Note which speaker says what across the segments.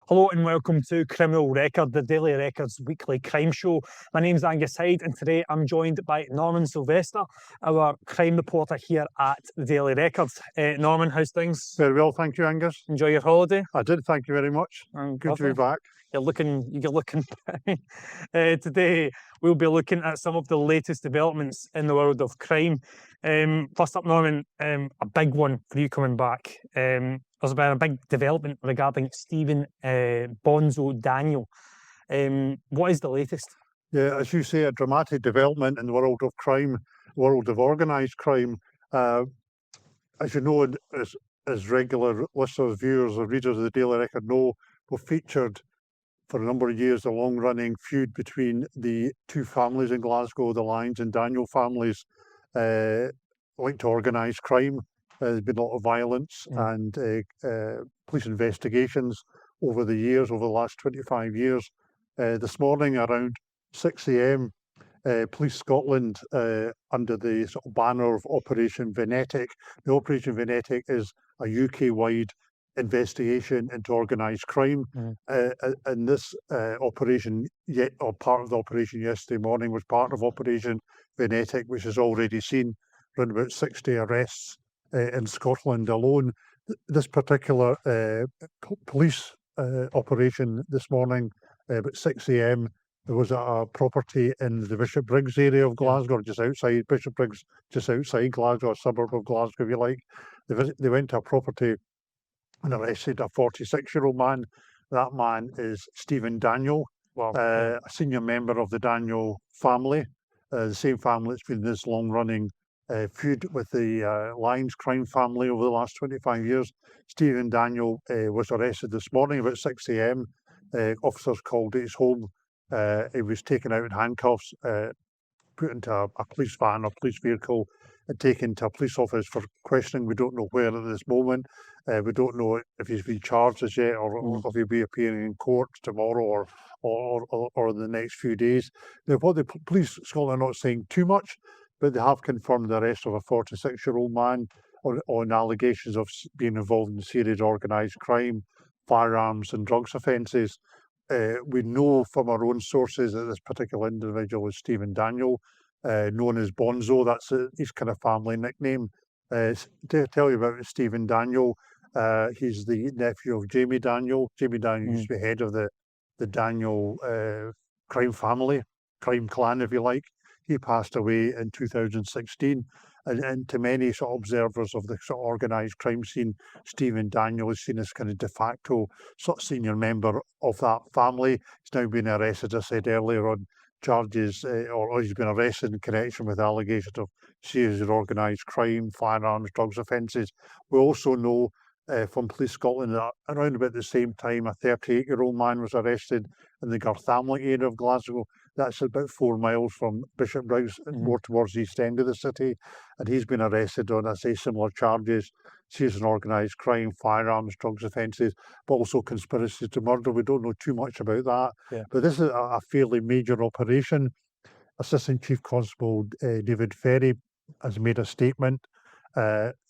Speaker 1: Hello and welcome to Criminal Record, the Daily Record's weekly crime show. My name's Angus Hyde and today I'm joined by Norman Silvester, our crime reporter here at the Daily Record. Norman, how's things?
Speaker 2: Very well, thank you, Angus.
Speaker 1: Enjoy your holiday?
Speaker 2: I did, thank you very much. Good to be back.
Speaker 1: You're looking today we'll be looking at some of the latest developments in the world of crime. First up, Norman, a big one for you coming back. There's been a big development regarding Stephen Bonzo Daniel. What is the latest?
Speaker 2: Yeah, as you say, a dramatic development in the world of crime, world of organised crime. As you know, as regular listeners, viewers, or readers of the Daily Record know, we've featured for a number of years a long-running feud between the two families in Glasgow, the Lyons and Daniel families, linked to organised crime. There's been a lot of violence and police investigations over the last 25 years. This morning around 6 a.m, Police Scotland, under the sort of banner of Operation Venetic. The Operation Venetic is a UK-wide investigation into organised crime. And this operation, part of the operation yesterday morning, was part of Operation Venetic, which has already seen around about 60 arrests in Scotland alone. This particular police operation this morning, about 6 a.m, there was a property in the Bishopbriggs area of Glasgow, just outside Bishopbriggs, just outside Glasgow, a suburb of Glasgow, if you like. They went to a property and arrested a 46-year-old man. That man is Stephen Daniel, a senior member of the Daniel family, the same family that's been this long-running feud with the Lyons crime family over the last 25 years. Stephen Daniel was arrested this morning about 6 a.m. Officers called at his home. He was taken out in handcuffs, put into a police van or police vehicle, and taken to a police office for questioning. We don't know where at this moment. We don't know if he's been charged as yet, or if he'll be appearing in court tomorrow or in the next few days. Now, what the police Scotland are not saying too much, but they have confirmed the arrest of a 46-year-old man on allegations of being involved in serious organised crime, firearms and drugs offences. We know from our own sources that this particular individual is Stephen Daniel, known as Bonzo. That's his kind of family nickname. To tell you about Stephen Daniel, he's the nephew of Jamie Daniel. Jamie Daniel used to be head of the Daniel crime family, crime clan, if you like. He passed away in 2016, and to many sort of observers of the sort of organised crime scene, Stephen Daniel is seen as kind of de facto sort of senior member of that family. He's now been arrested, as I said earlier, on charges, or he's been arrested in connection with allegations of serious organised crime, firearms, drugs offences. We also know from Police Scotland that around about the same time, a 38-year-old man was arrested in the Garthamlick area of Glasgow. That's about 4 miles from Bishopbriggs, more towards the east end of the city. And he's been arrested on, I say, similar charges, serious and organised crime, firearms, drugs offences, but also conspiracy to murder. We don't know too much about that. But this is a fairly major operation. Assistant Chief Constable David Ferry has made a statement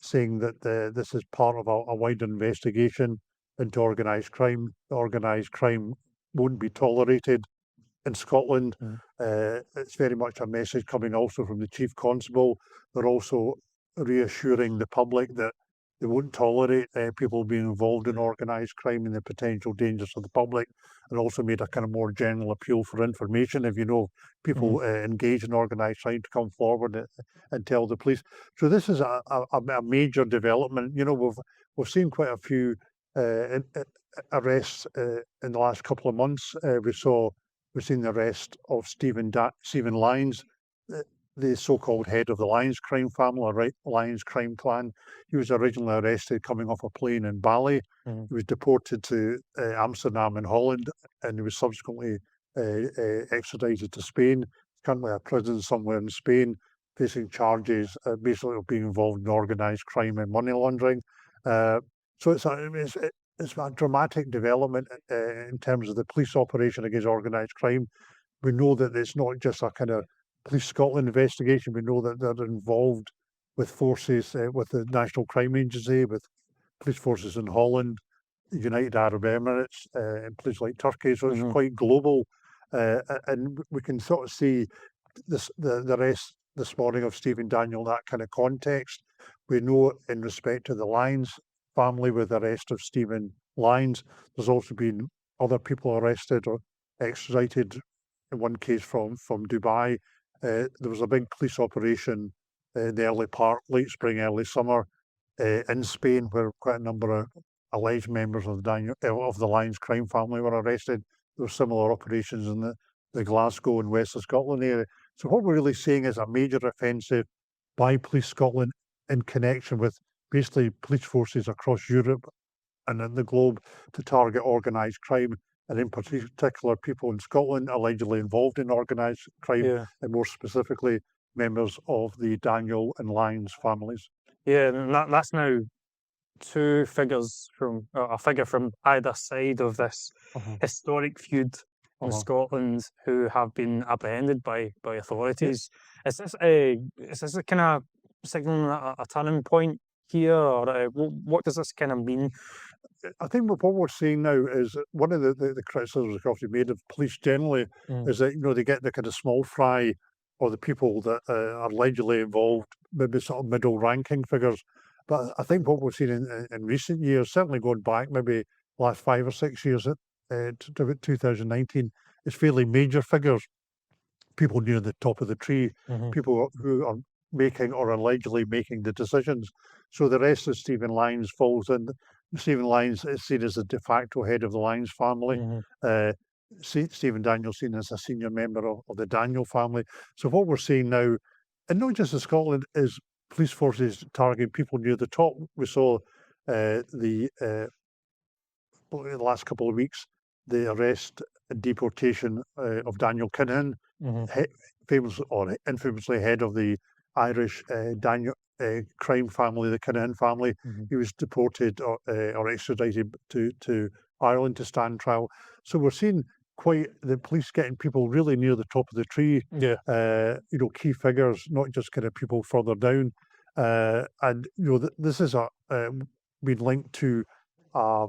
Speaker 2: saying that this is part of a wider investigation into organised crime. Organised crime won't be tolerated in Scotland. It's very much a message coming also from the Chief Constable. They're also reassuring the public that they won't tolerate people being involved in organised crime and the potential dangers to the public, and also made a kind of more general appeal for information. If you know people engage in organised crime, to come forward and tell the police. So this is a major development. You know, we've seen quite a few arrests in the last couple of months. We've seen the arrest of Stephen Lyons, the so-called head of the Lyons crime family, or Lyons crime clan. He was originally arrested coming off a plane in Bali. He was deported to Amsterdam in Holland, and he was subsequently extradited to Spain. He's currently a prison somewhere in Spain, facing charges basically of being involved in organised crime and money laundering. So it's a dramatic development in terms of the police operation against organised crime. We know that it's not just a kind of Police Scotland investigation. We know that they're involved with forces, with the National Crime Agency, with police forces in Holland, United Arab Emirates, and places like Turkey, so it's
Speaker 1: Mhm.
Speaker 2: quite global. And we can sort of see the arrest this morning of Stephen Daniel, that kind of context. We know in respect to the Lyons family with the arrest of Stephen Lyons, there's also been other people arrested or extradited, in one case from Dubai. There was a big police operation in the late spring, early summer in Spain, where quite a number of alleged members of the Lyons crime family were arrested. There were similar operations in the Glasgow and West of Scotland area. So what we're really seeing is a major offensive by Police Scotland in connection with basically police forces across Europe and in the globe to target organised crime, and in particular people in Scotland allegedly involved in organised crime,
Speaker 1: Yeah.
Speaker 2: and more specifically members of the Daniel and Lyons families.
Speaker 1: Yeah, and that's now two figures from a figure from either side of this historic feud in Scotland who have been apprehended by authorities. Is this a kind of signalling a turning point here, or what does this kind of mean?
Speaker 2: I think what we're seeing now is one of the criticisms the coffee made of police generally is that, you know, they get the kind of small fry or the people that are allegedly involved, maybe sort of middle ranking figures. But I think what we've seen in recent years, certainly going back maybe last 5 or 6 years to about 2019, is fairly major figures, people near the top of the tree, people who are making or allegedly making the decisions. So the rest of Stephen Lyons falls in. Stephen Lyons is seen as the de facto head of the Lyons family. Stephen Daniel seen as a senior member of the Daniel family. So what we're seeing now, and not just in Scotland, is police forces targeting people near the top. We saw the last couple of weeks, the arrest and deportation of Daniel Kinahan, famous or infamously head of the Irish Daniel crime family, the Kinahan family. He was deported or extradited to Ireland to stand trial. So we're seeing quite the police getting people really near the top of the tree.
Speaker 1: Yeah.
Speaker 2: You know, key figures, not just kind of people further down. And you know, this is been linked to a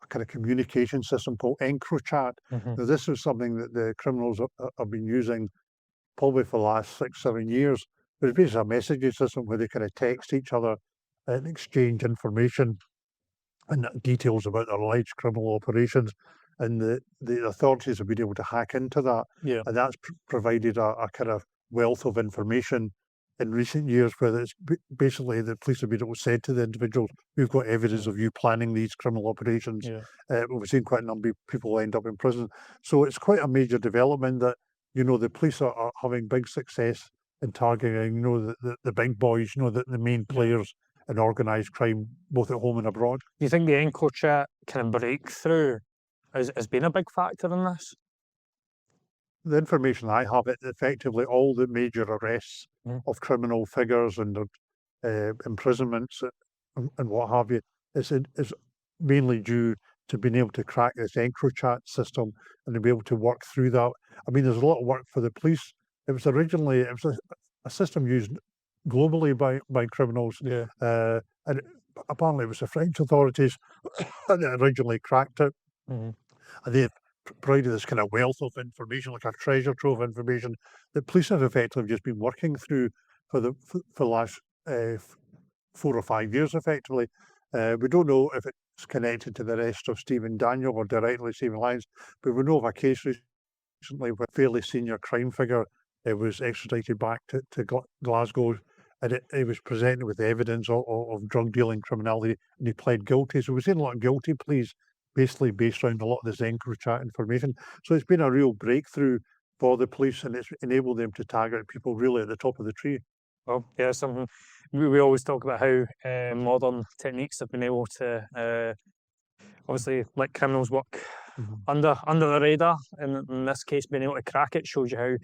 Speaker 2: kind of communication system called EncroChat. Now, this is something that the criminals have been using probably for the last 6, 7 years. But it's basically a messaging system where they kind of text each other and exchange information and details about their alleged criminal operations. And the authorities have been able to hack into that.
Speaker 1: Yeah.
Speaker 2: And that's provided a kind of wealth of information in recent years, where it's basically the police have been able to say to the individuals, we've got evidence of you planning these criminal operations. We've seen quite a number of people end up in prison. So it's quite a major development that, you know, the police are having big success in targeting, you know, the big boys, you know, the main players in organised crime, both at home and abroad.
Speaker 1: Do you think the EncroChat kind of breakthrough has been a big factor in this?
Speaker 2: The information I have, it effectively all the major arrests of criminal figures and imprisonments and what have you is mainly due to being able to crack this EncroChat system and to be able to work through that. I mean, there's a lot of work for the police. It was originally a system used globally by criminals, and apparently it was the French authorities that originally cracked it, and they provided this kind of wealth of information, like a treasure trove of information that police have effectively just been working through for the last 4 or 5 years, effectively. We don't know if it's connected to the arrest of Stephen Daniel or directly Stephen Lyons, but we know of a case recently where a fairly senior crime figure was extradited back to Glasgow, and he was presented with evidence of drug dealing criminality, and he pled guilty. So we've seen a lot of guilty pleas, basically based around a lot of this EncroChat information. So it's been a real breakthrough for the police, and it's enabled them to target people really at the top of the tree.
Speaker 1: Well, yeah, something we always talk about how modern techniques have been able to obviously let criminals work under the radar, and in this case, being able to crack it shows you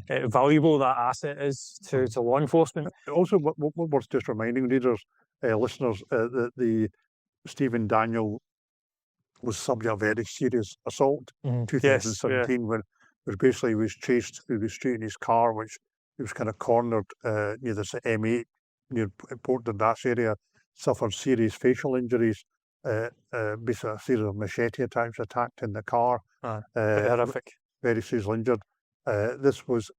Speaker 1: how valuable that asset is to law enforcement.
Speaker 2: Also, what worth just reminding readers, listeners, that the Stephen Daniel was subject to a very serious assault in 2017, where basically he was chased through the street in his car, which he was kind of cornered near this M8 near Port Dundas area, suffered serious facial injuries, basically a series of machete attacks, attacked in the car.
Speaker 1: Pretty horrific.
Speaker 2: Very seriously injured. This was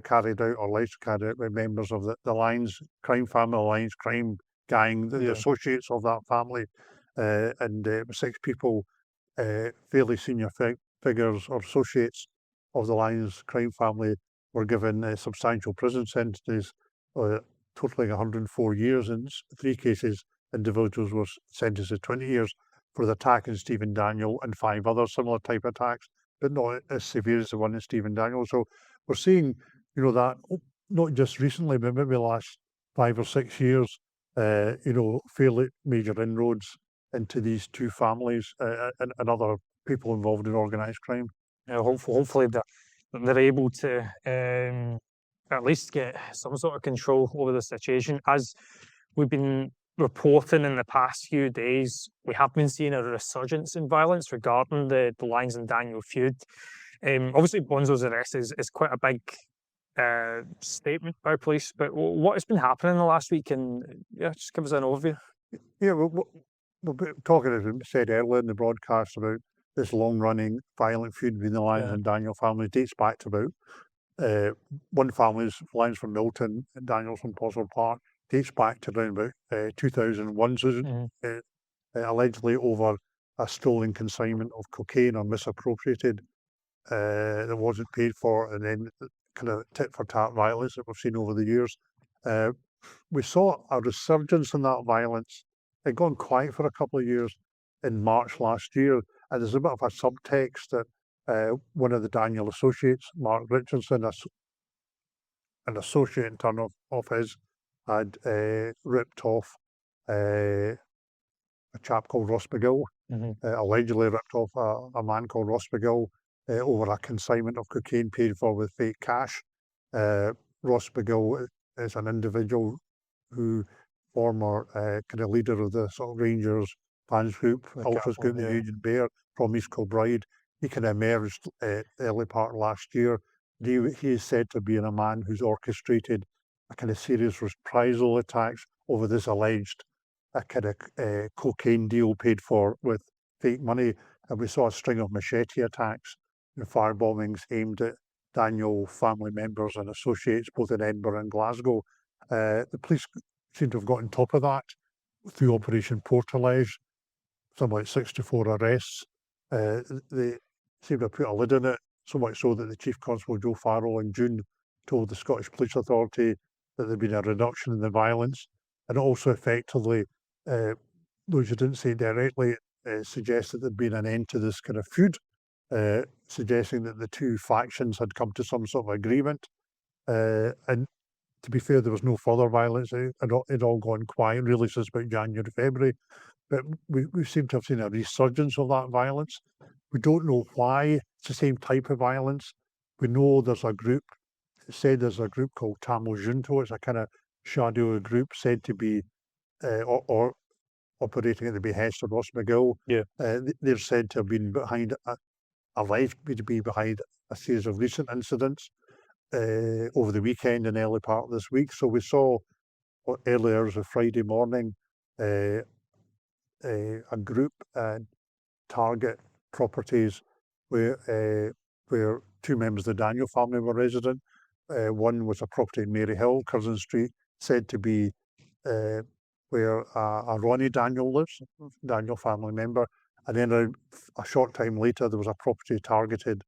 Speaker 2: carried out, or alleged carried out, by members of the Lyons crime family, the Lyons crime gang, the associates of that family, and 6 people, fairly senior figures or associates of the Lyons crime family, were given substantial prison sentences, totaling 104 years. In 3 cases, individuals were sentenced to 20 years for the attack in Stephen Daniel and 5 other similar type attacks, but not as severe as the one in Stephen Daniel. So we're seeing, that not just recently, but maybe the last 5 or 6 years, fairly major inroads into these 2 families and other people involved in organised crime.
Speaker 1: Hopefully they're able to at least get some sort of control over the situation. As we've been reporting in the past few days, we have been seeing a resurgence in violence regarding the Lyons and Daniel feud. Obviously, Bonzo's arrest is quite a big statement by police, but what has been happening in the last week? And just give us an overview.
Speaker 2: Yeah, we'll be talking, as we said earlier in the broadcast, about this long-running violent feud between the Lyons and Daniel families. Dates back to about one family's Lyons from Milton and Daniel's from Postle Park. Dates back to around about 2001, allegedly over a stolen consignment of cocaine or misappropriated that wasn't paid for, and then kind of tit-for-tat violence that we've seen over the years. We saw a resurgence in that violence. It had gone quiet for a couple of years in March last year, and there's a bit of a subtext that one of the Daniel associates, Mark Richardson, an associate in turn of his, had ripped off a chap called Ross McGill, allegedly ripped off a man called Ross McGill over a consignment of cocaine paid for with fake cash. Ross McGill is an individual who, former kind of leader of the sort of Rangers fans group, Ultras group, the Union Bear, from East Kilbride. He kind of emerged early part of last year. He is said to be a man who's orchestrated a kind of serious reprisal attacks over this alleged kind of cocaine deal paid for with fake money. And we saw a string of machete attacks and fire bombings aimed at Daniel family members and associates, both in Edinburgh and Glasgow. The police seem to have got on top of that through Operation Portalege, something like 64 arrests. They seem to have put a lid on it, so much so that the Chief Constable Joe Farrell in June told the Scottish Police Authority that there'd been a reduction in the violence, and also effectively, those who didn't say directly, suggested there'd been an end to this kind of feud, suggesting that the 2 factions had come to some sort of agreement. And to be fair, there was no further violence. It all gone quiet really since about January, February. But we seem to have seen a resurgence of that violence. We don't know why. It's the same type of violence. We know there's a group, there's a group called Tamil Junto. It's a kind of shadow group said to be or operating at the behest of Ross McGill. They're said to have been alleged to be behind a series of recent incidents over the weekend and early part of this week. So we saw early hours of Friday morning a group target properties where 2 members of the Daniel family were resident. One was a property in Maryhill, Curzon Street, said to be where a Ronnie Daniel lives, Daniel family member. And then a short time later, there was a property targeted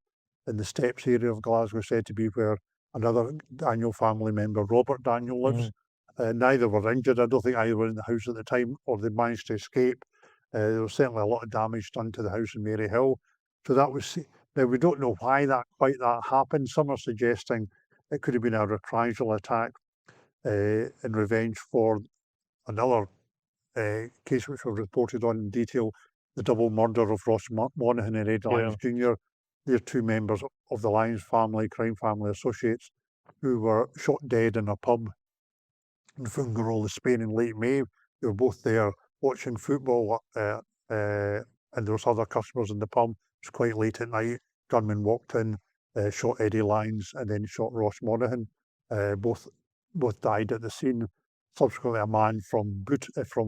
Speaker 2: in the Steps area of Glasgow, said to be where another Daniel family member, Robert Daniel, lives. Neither were injured. I don't think either were in the house at the time, or they managed to escape. There was certainly a lot of damage done to the house in Maryhill. So that was, now we don't know why that happened. Some are suggesting it could have been a reprisal attack in revenge for another case which was reported on in detail, the double murder of Ross Monaghan and Ed Lyons Jr. They're 2 members of the Lyons family, crime family associates, who were shot dead in a pub in Fungarol, Spain in late May. They were both there watching football, and there was other customers in the pub. It was quite late at night. Gunmen walked in, shot Eddie Lyons, and then shot Ross Monaghan. Both died at the scene. Subsequently, a man from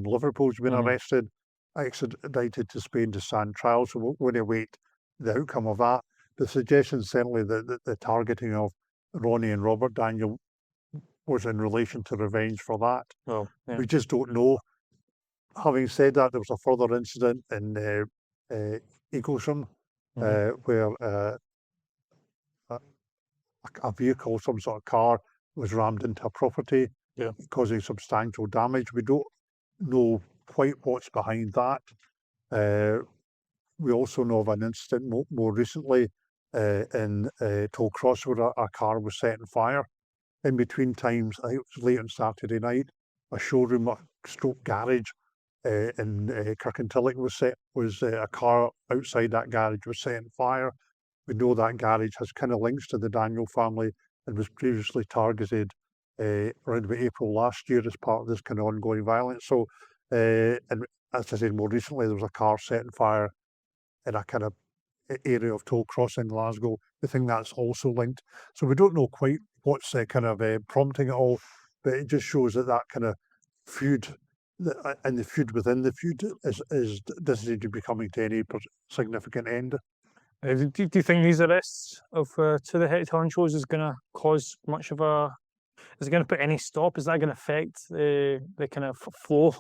Speaker 2: Liverpool's been arrested, extradited to Spain to stand trial, so we're going to wait the outcome of that. The suggestion certainly that the targeting of Ronnie and Robert Daniel was in relation to revenge for that.
Speaker 1: Well, yeah.
Speaker 2: We just don't know. Having said that, there was a further incident in Eaglesham where a vehicle, some sort of car, was rammed into a property, causing substantial damage. We don't know quite what's behind that. We also know of an incident more recently in Tollcross where a car was set on fire. In between times, I think it was late on Saturday night, a showroom stroke garage in Kirkintilloch was a car outside that garage was set on fire. We know that garage has kind of links to the Daniel family and was previously targeted around about April last year as part of this kind of ongoing violence. So, and as I said, more recently there was a car set on fire in a kind of area of Tollcross in Glasgow. We think that's also linked. So we don't know quite what's kind of prompting it all, but it just shows that kind of feud and the feud within the feud doesn't seem to be coming to any significant end.
Speaker 1: Do you think these arrests of two of the head honchos is going to cause much of a... Is it going to put any stop? Is that going to affect the kind of flow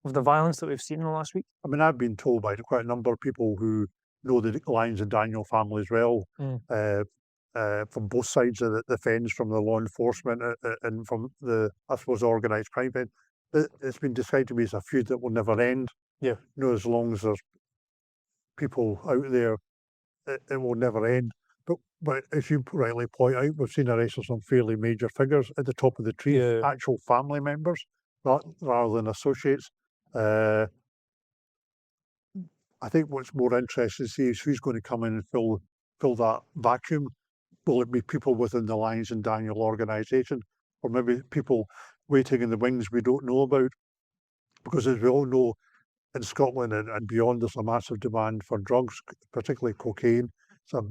Speaker 1: of the violence that we've seen in the last week?
Speaker 2: I mean, I've been told by quite a number of people who know the Lyons and Daniel family as well, from both sides of the fence, from the law enforcement and from the, I suppose, organised crime. It's been described to me as a feud that will never end.
Speaker 1: Yeah.
Speaker 2: You know, as long as there's people out there, it will never end. But as you rightly point out, we've seen arrests of some fairly major figures at the top of the tree, actual family members rather than associates. I think what's more interesting to see is who's going to come in and fill that vacuum. Will it be people within the Lyons and Daniel organisation, or maybe people waiting in the wings we don't know about? Because as we all know, in Scotland and beyond, there's a massive demand for drugs, particularly cocaine. It's a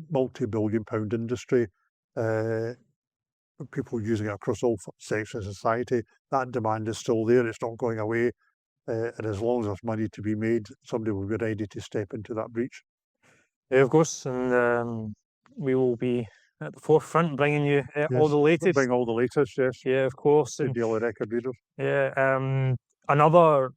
Speaker 2: multi-billion-pound industry. People using it across all sections of society. That demand is still there. It's not going away. And as long as there's money to be made, somebody will be ready to step into that breach.
Speaker 1: Yeah, of course. And we will be at the forefront bringing you all the latest.
Speaker 2: Bring all the latest, yes.
Speaker 1: Yeah, of course.
Speaker 2: The Daily Record readers.
Speaker 1: Yeah. Another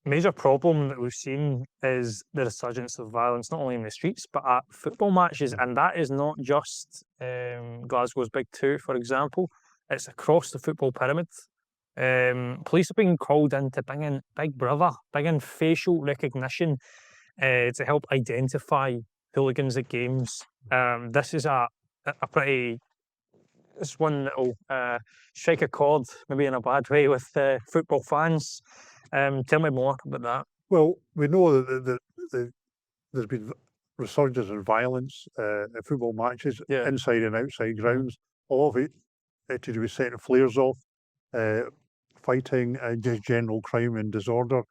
Speaker 1: major problem that we've seen is the resurgence of violence, not only in the streets, but at football matches. And that is not just Glasgow's Big Two, for example. It's across the football pyramid. Police are being called in to bring in Big Brother, bring in facial recognition to help identify hooligans at games. This is it's one that will strike a chord, maybe in a bad way, with football fans. Tell me more about that.
Speaker 2: Well, we know that there's been resurgence in violence at football matches, inside and outside grounds. All of it to do with setting flares off, fighting, just general crime and disorder.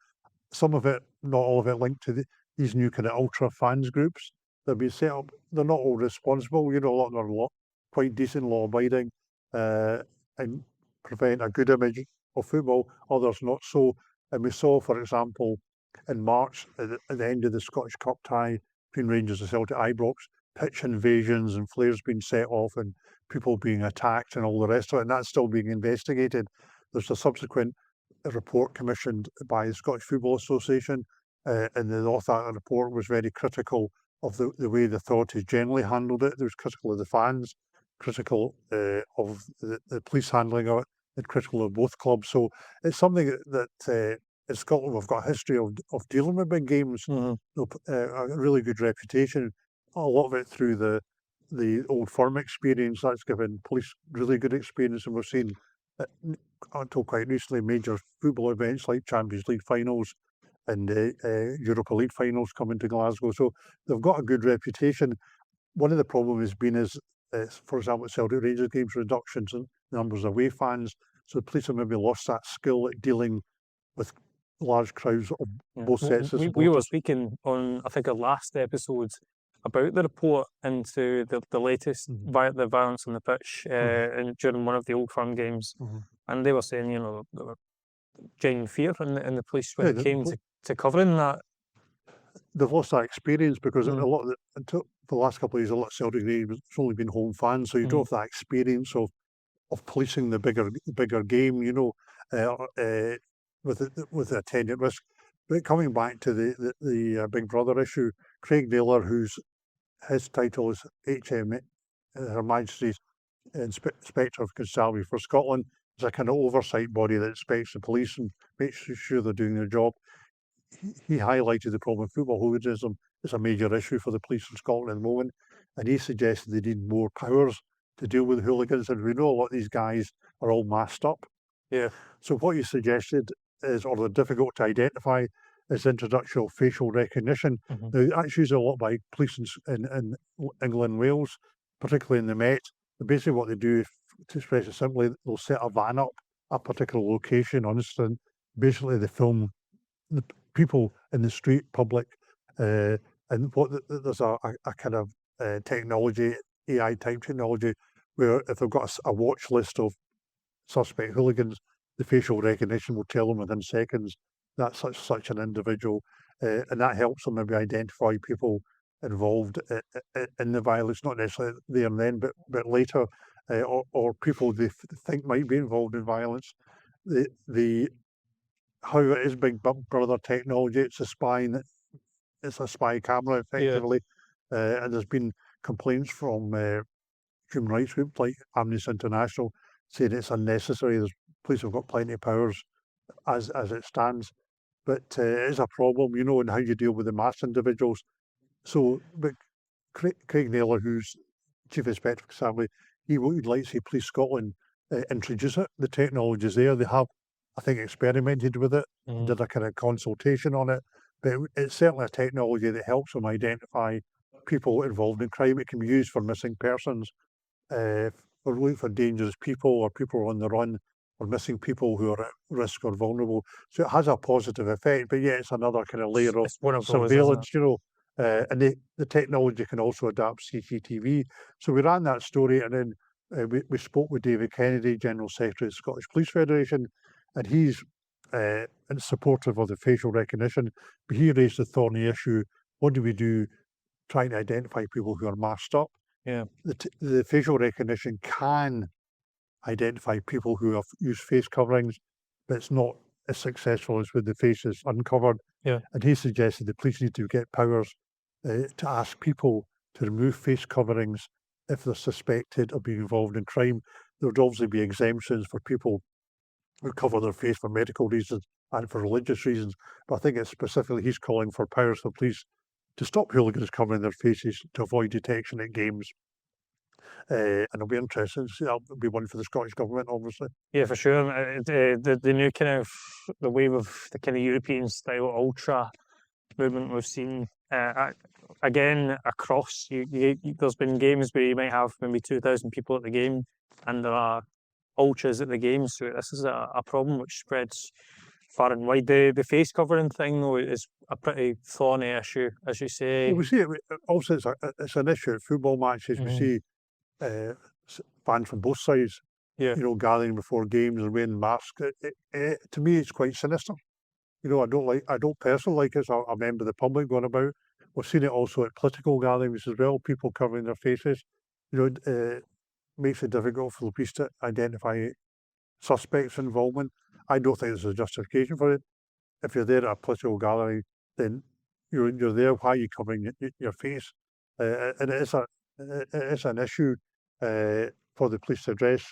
Speaker 2: Some of it, not all of it, linked to these new kind of ultra fans groups that have been set up. They're not all responsible. You know, a lot of them are quite decent, law-abiding, and prevent a good image of football. Others not so. And we saw, for example, in March, at the end of the Scottish Cup tie between Rangers and Celtic Ibrox, pitch invasions and flares being set off and people being attacked and all the rest of it, and that's still being investigated. There's a subsequent report commissioned by the Scottish Football Association, and the author of that report was very critical of the way the authorities generally handled it. There was critical of the fans, critical of the police handling of it, and critical of both clubs. So it's something that in Scotland we've got a history of dealing with big games, a really good reputation. A lot of it through the Old Firm experience. That's given police really good experience, and we've seen until quite recently major football events like Champions League finals and Europa League finals coming to Glasgow. So they've got a good reputation. One of the problems has been for example, Celtic Rangers games, reductions in numbers of away fans. So the police have maybe lost that skill at dealing with large crowds of both sets of supporters.
Speaker 1: We were speaking on, I think, our last episode about the report into the latest the violence on the pitch during one of the Old Firm games. And they were saying, there were genuine fear in the police when it came to covering that?
Speaker 2: They've lost that experience because a lot of until the last couple of years, a lot of Celtic it's only been home fans, so you don't have that experience of policing the bigger game, you know, with the attendant risk. But coming back to the Big Brother issue, Craig Naylor, his title is HM, Her Majesty's Inspector of Constabulary for Scotland, is a kind of oversight body that inspects the police and makes sure they're doing their job. He highlighted the problem of football hooliganism is a major issue for the police in Scotland at the moment, and he suggested they need more powers to deal with hooligans. And we know a lot of these guys are all masked up.
Speaker 1: Yeah.
Speaker 2: So what he suggested is, or they're difficult to identify, is the introduction of facial recognition. Now, that's used a lot by police in England and Wales, particularly in the Met. But basically what they do, to express it simply, they'll set a van up a particular location on the street. Basically, they film the people in the street, public, and there's a kind of technology, AI type technology, where if they've got a watch list of suspect hooligans, the facial recognition will tell them within seconds that's such an individual, and that helps them maybe identify people involved in the violence, not necessarily there and then, but later, or people they think might be involved in violence. How it is Big Brother technology, it's a spy camera effectively, and there's been complaints from human rights groups like Amnesty International saying it's unnecessary. Police have got plenty of powers as it stands, but it is a problem, you know, in how you deal with the masked individuals. So, but Craig Naylor, who's Chief Inspector of Constabulary, he would like to see Police Scotland introduce it. The technology's there. They have, I think, experimented with it, did a kind of consultation on it, but it's certainly a technology that helps them identify people involved in crime. It can be used for missing persons, for looking for dangerous people or people on the run, or missing people who are at risk or vulnerable. So it has a positive effect, but yeah, it's another kind of layer of surveillance, you know. And the technology can also adapt CCTV. So we ran that story, and then we spoke with David Kennedy, General Secretary of the Scottish Police Federation, and he's supportive of the facial recognition, but he raised the thorny issue: what do we do trying to identify people who are masked up?
Speaker 1: Yeah,
Speaker 2: the facial recognition can identify people who have used face coverings, but it's not as successful as with the faces uncovered.
Speaker 1: Yeah,
Speaker 2: and he suggested the police need to get powers to ask people to remove face coverings if they're suspected of being involved in crime. There would obviously be exemptions for people who cover their face for medical reasons and for religious reasons, but I think it's specifically he's calling for powers for police to stop hooligans covering their faces to avoid detection at games. And it'll be interesting to see. That'll be one for the Scottish Government, obviously.
Speaker 1: Yeah, for sure. The new kind of the wave of the kind of European style ultra movement we've seen again across. There's been games where you might have maybe 2,000 people at the game, and there are ultras at the game. So this is a problem which spreads far and wide. The face covering thing, though, is a pretty thorny issue, as you say.
Speaker 2: Well, we see it also. It's an issue at football matches. We see fans from both sides, you know, gathering before games and wearing masks. To me, it's quite sinister. You know, I don't personally like it as a member of the public going about. We've seen it also at political gatherings as well, people covering their faces. You know, makes it difficult for the police to identify suspects' involvement. I don't think there's a justification for it. If you're there at a political gathering, then you're there. Why are you covering your face? And it is an issue for the police to address.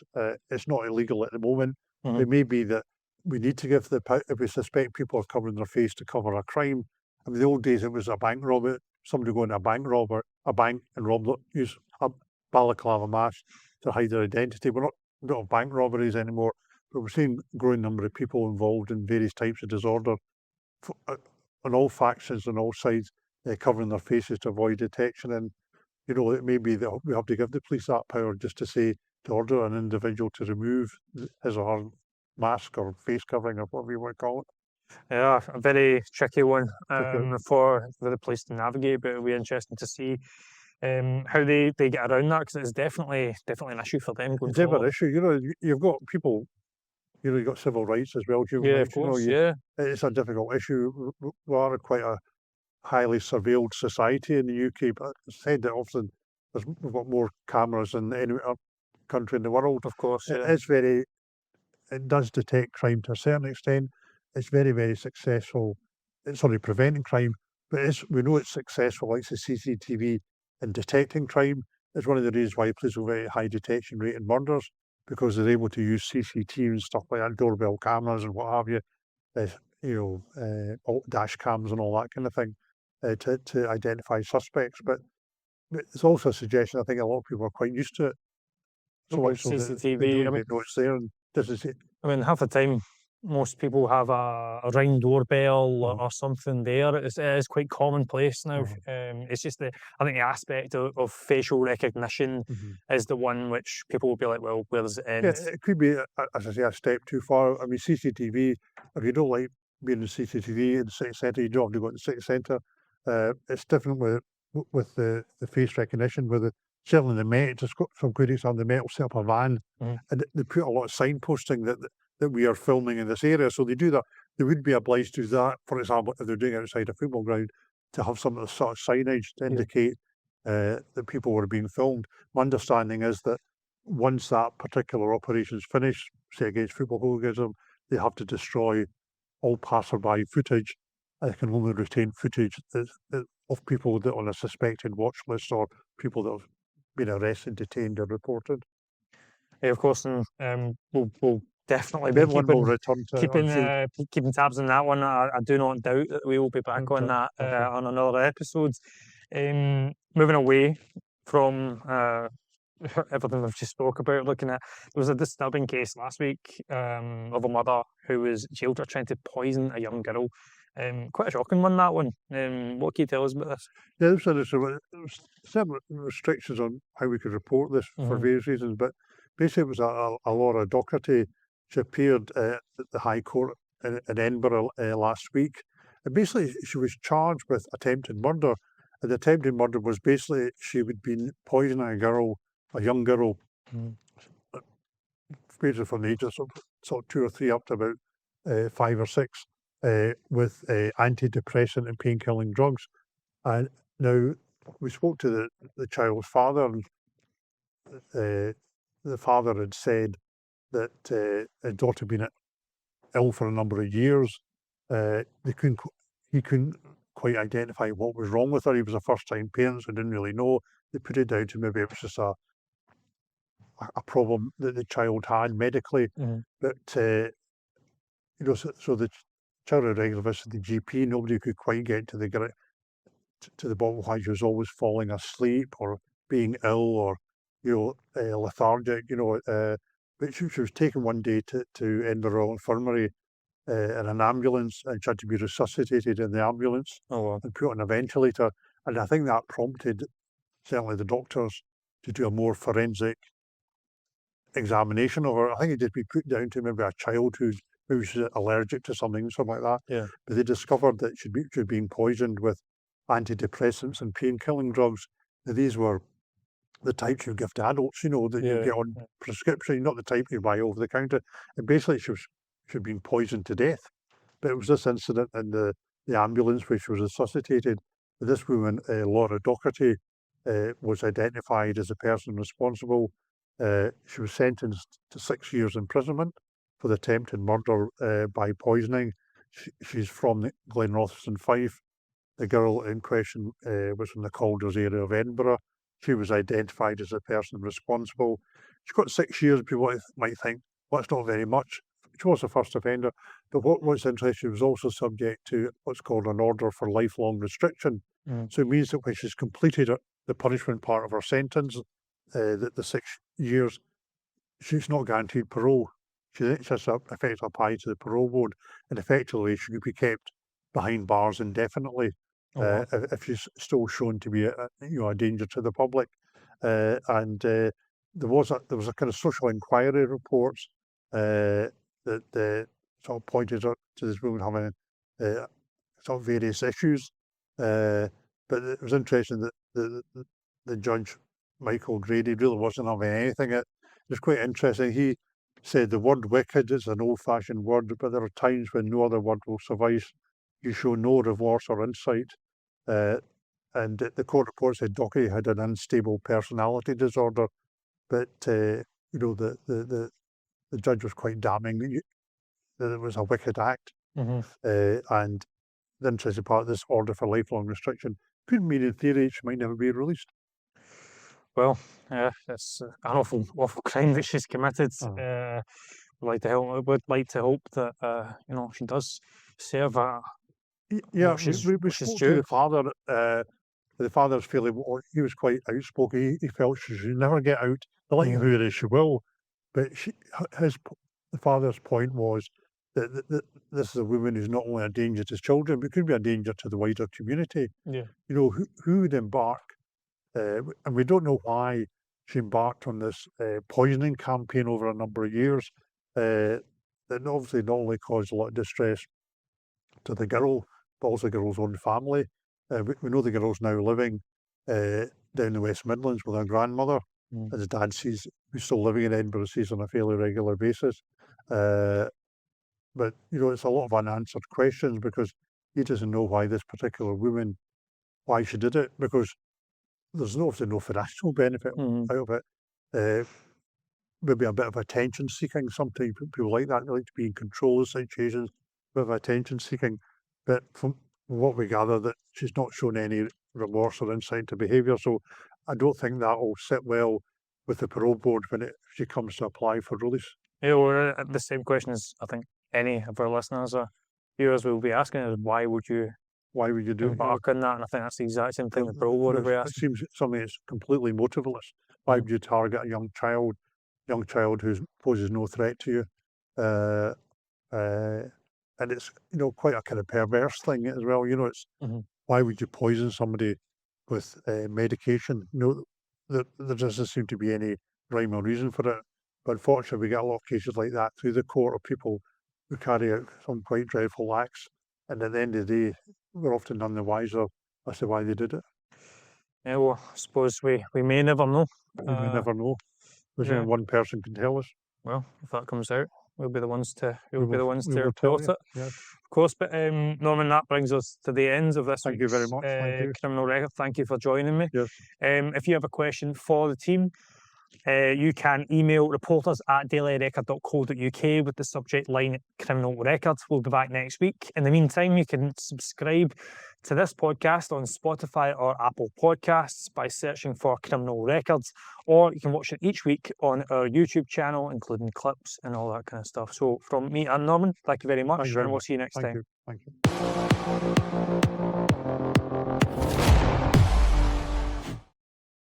Speaker 2: It's not illegal at the moment. It may be that we need to give if we suspect people are covering their face to cover a crime. I mean, the old days it was a bank robber, somebody going to a bank and use a balaclava mask to hide their identity. We don't have bank robberies anymore, but we're seeing a growing number of people involved in various types of disorder on all factions and all sides, covering their faces to avoid detection. And you know, it may be that we have to give the police that power just to say, to order an individual to remove his or her mask or face covering or whatever you want to call it.
Speaker 1: Yeah, a very tricky one for the police to navigate, but it'll be interesting to see how they get around that, because it's definitely an issue for them going forward.
Speaker 2: It's an issue. You know, you've got people you've got civil rights as well, human
Speaker 1: Yeah, of
Speaker 2: rights.
Speaker 1: course. Yeah.
Speaker 2: It's a difficult issue. We are quite a highly surveilled society in the UK, but said that often we've got more cameras than any other country in the world.
Speaker 1: Of course.
Speaker 2: It
Speaker 1: Yeah.
Speaker 2: is very, it does detect crime to a certain extent. It's very, very successful. It's only preventing crime, but we know it's successful, like the CCTV in detecting crime. It's one of the reasons why police have a very high detection rate in murders, because they're able to use CCTV and stuff like that, doorbell cameras and what have you, dash cams and all that kind of thing, to identify suspects. But it's also a suggestion. I think a lot of people are quite used to it. So much so that they
Speaker 1: CCTV.
Speaker 2: don't even know it's there. And this is it.
Speaker 1: I mean, half the time, most people have a Ring doorbell or something there. It is quite commonplace now. It's just I think the aspect of facial recognition is the one which people will be like, well, where does it end?
Speaker 2: Yeah, it could be, as I say, a step too far. I mean, CCTV, if you don't like being in CCTV in the city centre, you don't have to go to the city centre. It's different with the face recognition, certainly the Met, just got some critics on the Met will set up a van, and they put a lot of signposting that we are filming in this area. So they do that. They would be obliged to do that, for example, if they're doing it outside a football ground, to have some of the sort of signage to indicate that people were being filmed. My understanding is that once that particular operation is finished, say against football hooliganism, they have to destroy all passerby footage. They can only retain footage of people that are on a suspected watch list or people that have been arrested, detained, or reported.
Speaker 1: Yeah, of course, and we'll definitely be keeping tabs on that one. I do not doubt that we will be back on that on another episode. Moving away from everything we've just spoke about, looking at, there was a disturbing case last week of a mother who was jailed for trying to poison a young girl. Quite a shocking one, that one. What can you tell us about this?
Speaker 2: Yeah, there was several restrictions on how we could report this for various reasons, but basically it was a Laura Docherty. She appeared at the High Court in Edinburgh last week, and basically she was charged with attempted murder. And the attempted murder was basically she would be poisoning a young girl, basically from the age of sort of 2 or 3 up to about 5 or 6, with antidepressant and pain-killing drugs. And now we spoke to the child's father, and the father had said that his daughter had been ill for a number of years. He couldn't quite identify what was wrong with her. He was a first-time parent, so didn't really know. They put it down to maybe it was just a problem that the child had medically. But so the child had regular visit the GP. Nobody could quite get to the bottom of why she was always falling asleep or being ill or lethargic. But she was taken one day to Edinburgh Infirmary in an ambulance, and she had to be resuscitated in the ambulance and put on a ventilator. And I think that prompted certainly the doctors to do a more forensic examination of her. I think it did be put down to maybe a child who's maybe she's allergic to something like that.
Speaker 1: Yeah.
Speaker 2: But they discovered that she'd been poisoned with antidepressants and pain-killing drugs. Now, these were the types you give to adults, that you get on prescription, not the type you buy over the counter. And basically she'd been poisoned to death. But it was this incident in the ambulance where she was resuscitated. This woman, Laura Docherty, was identified as the person responsible. She was sentenced to 6 years imprisonment for the attempted murder by poisoning. She's from Glenrothes Fife. The girl in question was from the Calders area of Edinburgh. She was identified as the person responsible. She got 6 years. People might think, well, that's not very much. She was a first offender. But what's interesting, she was also subject to what's called an order for lifelong restriction. So it means that when she's completed the punishment part of her sentence, the 6 years, she's not guaranteed parole. She has effectively applied to the parole board, and effectively she could be kept behind bars indefinitely if she's still shown to be a danger to the public. And there was a kind of social inquiry reports that sort of pointed out to this woman having sort of various issues. But it was interesting that the judge, Michael Grady, really wasn't having anything. It was quite interesting. said the word wicked is an old-fashioned word, but there are times when no other word will suffice. You show no remorse or insight. And the court report said Docherty had an unstable personality disorder, but you know, the judge was quite damning that it was a wicked act. And the interesting part of this order for lifelong restriction could mean in theory she might never be released.
Speaker 1: Well, it's an awful crime that she's committed. Would like to hope that you know, she does serve a.
Speaker 2: Yeah,
Speaker 1: which is
Speaker 2: we spoke to the father. The father's feeling, he was quite outspoken. He felt she should never get out. The likelihood is she will, but the father's point was that this is a woman who's not only a danger to children, but could be a danger to the wider community.
Speaker 1: Yeah.
Speaker 2: You know, who would embark, and we don't know why she embarked on this poisoning campaign over a number of years. That obviously not only caused a lot of distress to the girl, but also the girl's own family. We know the girl's now living down in the West Midlands with her grandmother. As dad sees, who's still living in Edinburgh, sees on a fairly regular basis. But you know, it's a lot of unanswered questions because he doesn't know why this particular woman, why she did it, because there's obviously no financial benefit out of it. Maybe a bit of attention seeking. Sometimes people like that, they like to be in control of situations, a bit of attention seeking. But from what we gather, that she's not shown any remorse or insight to behaviour. So I don't think that will sit well with the parole board when she comes to apply for release.
Speaker 1: Yeah, well, the same question as I think any of our listeners or viewers will be asking is why would you
Speaker 2: do
Speaker 1: embark on that? And I think that's the exact same thing the parole board will be asking.
Speaker 2: It seems something that's completely motiveless. Why would you target a young child who poses no threat to you? And it's, you know, quite a kind of perverse thing as well. You know, it's why would you poison somebody with medication? You know, there doesn't seem to be any rhyme or reason for it. But unfortunately, we get a lot of cases like that through the court of people who carry out some quite dreadful acts. And at the end of the day, we're often none the wiser as to why they did it.
Speaker 1: Yeah, well, I suppose we may never know.
Speaker 2: We may never know. There's only one person can tell us.
Speaker 1: Well, if that comes out, we'll be the ones to report it.
Speaker 2: Yes.
Speaker 1: Of course, but Norman, that brings us to the end of this
Speaker 2: Thank you very much. Thank you.
Speaker 1: Criminal Record. Thank you for joining me.
Speaker 2: Yes.
Speaker 1: If you have a question for the team, you can email reporters@dailyrecord.co.uk with the subject line Criminal Records. We'll be back next week. In the meantime, you can subscribe to this podcast on Spotify or Apple Podcasts by searching for Criminal Records, or you can watch it each week on our YouTube channel, including clips and all that kind of stuff. So from me and Norman, thank you very much, and we'll see you next time.
Speaker 2: Thank you.